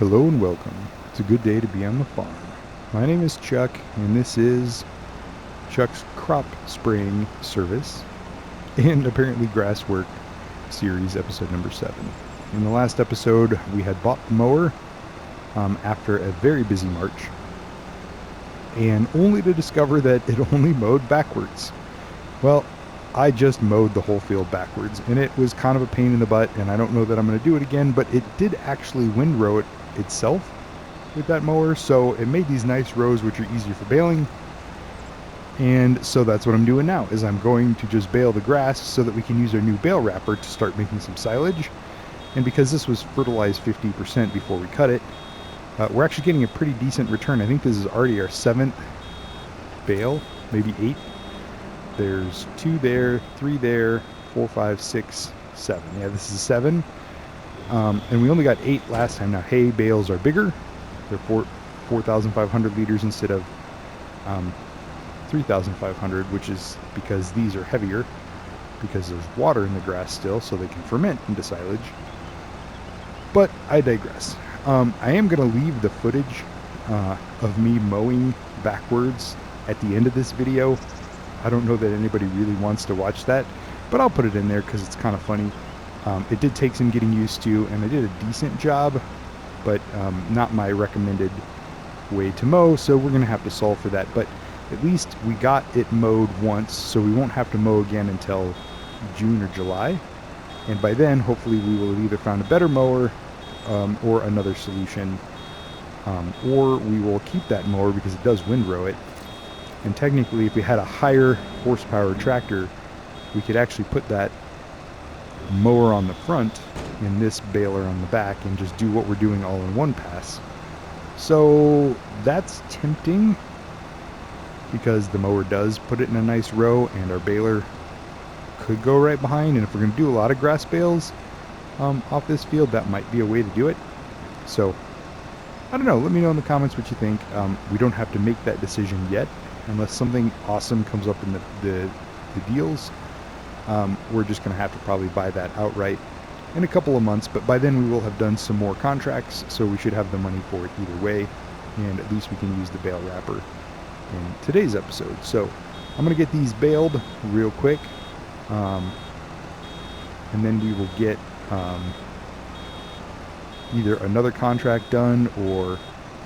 Hello and welcome. It's a good day to be on the farm. My name is Chuck, and this is Chuck's crop spraying service and apparently grass work series, episode number 7. In the last episode, we had bought the mower after a very busy March, and only to discover that it only mowed backwards. Well, I just mowed the whole field backwards, and it was kind of a pain in the butt, and I don't know that I'm going to do it again, but it did actually windrow it itself with that mower, so it made these nice rows which are easier for baling. And so that's what I'm doing now, is I'm going to just bale the grass so that we can use our new bale wrapper to start making some silage. And because this was fertilized 50% before we cut it, we're actually getting a pretty decent return. I think this is already our 7th bale, maybe 8. There's 2 there, 3 there, 4, 5, 6, 7. Yeah, this is 7. And we only got 8 last time. Now, hay bales are bigger. They're 4,500 liters instead of 3,500, which is because these are heavier, because there's water in the grass still, so they can ferment into silage. But I digress. I am going to leave the footage of me mowing backwards at the end of this video. I don't know that anybody really wants to watch that, but I'll put it in there because it's kind of funny. It did take some getting used to, and I did a decent job, but not my recommended way to mow, so we're going to have to solve for that. But at least we got it mowed once, so we won't have to mow again until June or July. And by then, hopefully, we will have either found a better mower or another solution, or we will keep that mower because it does windrow it. And technically, if we had a higher horsepower tractor, we could actually put that mower on the front and this baler on the back and just do what we're doing all in one pass. So that's tempting because the mower does put it in a nice row and our baler could go right behind. And if we're going to do a lot of grass bales off this field, that might be a way to do it. So I don't know. Let me know in the comments what you think. We don't have to make that decision yet unless something awesome comes up in the deals. We're just going to have to probably buy that outright in a couple of months, but by then we will have done some more contracts, so we should have the money for it either way, and at least we can use the bale wrapper in today's episode. So I'm going to get these baled real quick, and then we will get either another contract done or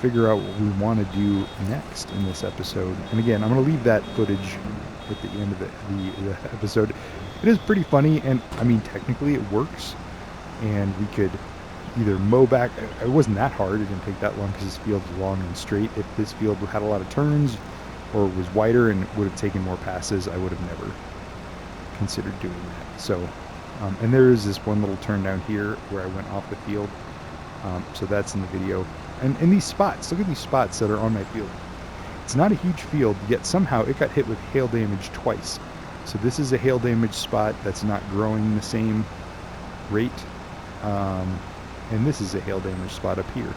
figure out what we want to do next in this episode. And again, I'm going to leave that footage at the end of the episode. It is pretty funny, and I mean, technically it works, and we could either mow back. It wasn't that hard. It didn't take that long because this field is long and straight. If this field had a lot of turns or was wider and would have taken more passes, I would have never considered doing that. So, and there is this one little turn down here where I went off the field. So that's in the video. And these spots, look at these spots that are on my field. It's not a huge field, yet somehow it got hit with hail damage twice. So this is a hail damage spot that's not growing the same rate. And this is a hail damage spot up here.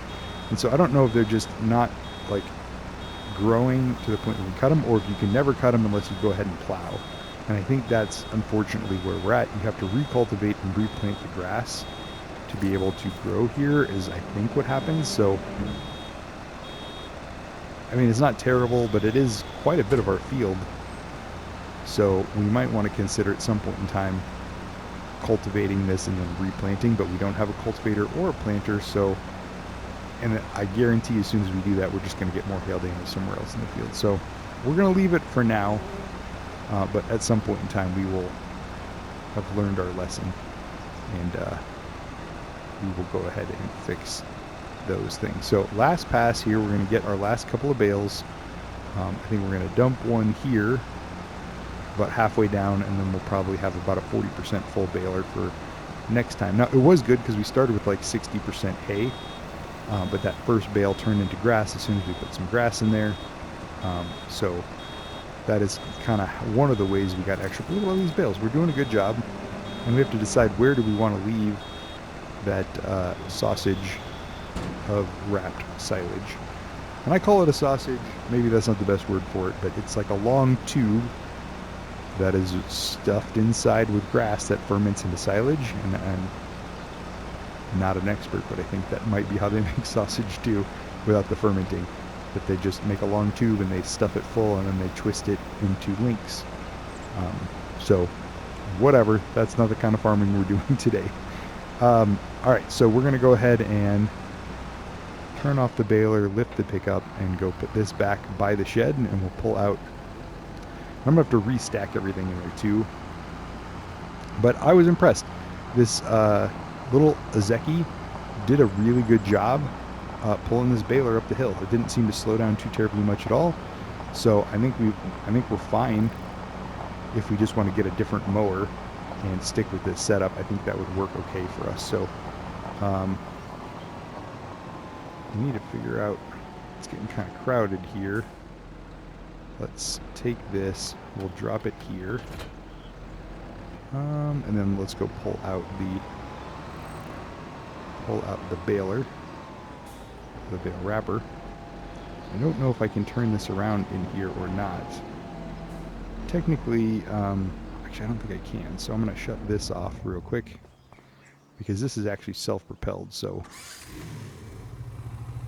And so I don't know if they're just not like growing to the point where you cut them, or if you can never cut them unless you go ahead and plow. And I think that's unfortunately where we're at. You have to recultivate and replant the grass to be able to grow here, is I think what happens. So I mean, it's not terrible, but it is quite a bit of our field. So we might want to consider at some point in time cultivating this and then replanting, but we don't have a cultivator or a planter. So, and I guarantee as soon as we do that, we're just going to get more hail damage somewhere else in the field. So we're going to leave it for now, but at some point in time we will have learned our lesson, and we will go ahead and fix those things. So last pass here, we're going to get our last couple of bales. I think we're going to dump one here about halfway down, and then we'll probably have about a 40% full baler for next time. Now, it was good because we started with like 60% hay, but that first bale turned into grass as soon as we put some grass in there. So that is kind of one of the ways we got extra. Look at all these bales. We're doing a good job, and we have to decide where do we want to leave that sausage of wrapped silage. And I call it a sausage. Maybe that's not the best word for it, but it's like a long tube that is stuffed inside with grass that ferments into silage, and not an expert, but I think that might be how they make sausage too, without the fermenting. That they just make a long tube and they stuff it full and then they twist it into links. So whatever, that's not the kind of farming we're doing today. All right, so we're going to go ahead and turn off the baler, lift the pickup, and go put this back by the shed, and we'll pull out. I'm going to have to restack everything in there too. But I was impressed. This little Azeki did a really good job pulling this baler up the hill. It didn't seem to slow down too terribly much at all. So I think we're fine if we just want to get a different mower and stick with this setup. I think that would work okay for us. So we need to figure out, it's getting kind of crowded here. Let's take this, we'll drop it here. And then let's go pull out the baler, the bale wrapper. I don't know if I can turn this around in here or not. Technically, actually I don't think I can, so I'm going to shut this off real quick because this is actually self-propelled, so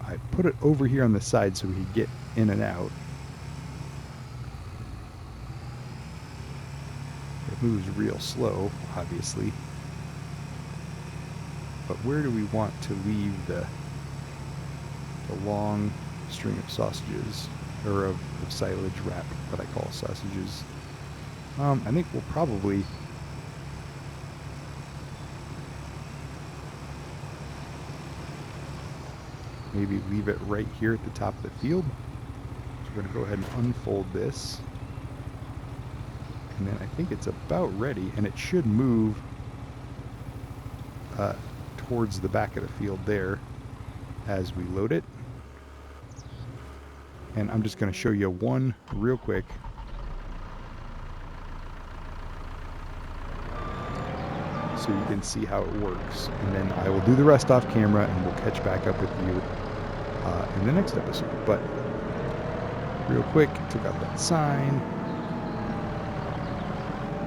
I put it over here on the side so we can get in and out. It moves real slow, obviously. But where do we want to leave the long string of sausages, or of silage wrap that I call sausages? I think we'll probably maybe leave it right here at the top of the field. So we're going to go ahead and unfold this. And then I think it's about ready, and it should move towards the back of the field there as we load it. And I'm just going to show you one real quick. So you can see how it works. And then I will do the rest off camera, and we'll catch back up with you in the next episode. But real quick, took out that sign.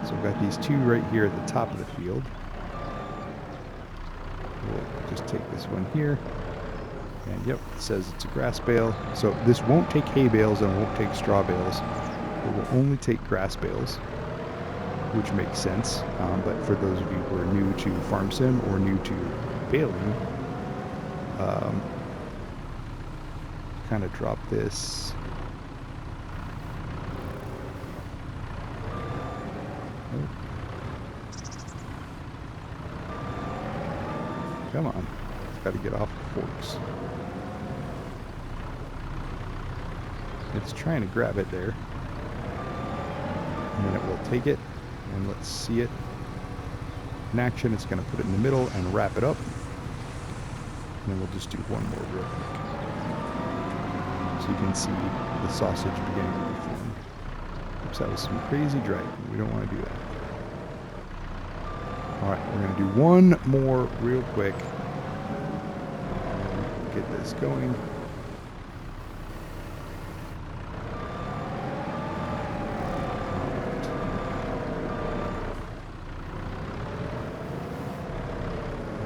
So we've got these two right here at the top of the field. We'll just take this one here. And yep, it says it's a grass bale. So this won't take hay bales and won't take straw bales. It will only take grass bales, which makes sense. But for those of you who are new to Farm Sim or new to baling, kind of drop this. Come on, it's got to get off the forks. It's trying to grab it there. And then it will take it, and let's see it in action. It's going to put it in the middle and wrap it up. And then we'll just do one more real quick. So you can see the sausage beginning to be formed. Oops, that was some crazy dragging. We don't want to do that. Alright, we're going to do one more real quick. Get this going.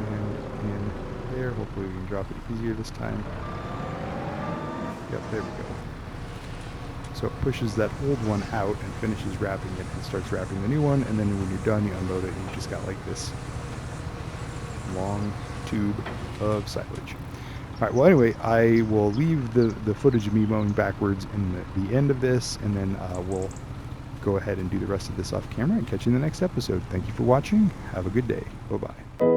And in there, hopefully we can drop it easier this time. Yep, there we go. So it pushes that old one out and finishes wrapping it and starts wrapping the new one, and then when you're done you unload it and you just got like this long tube of silage. Alright, well anyway, I will leave the footage of me mowing backwards in the end of this, and then we'll go ahead and do the rest of this off camera and catch you in the next episode. Thank you for watching. Have a good day. Bye-bye.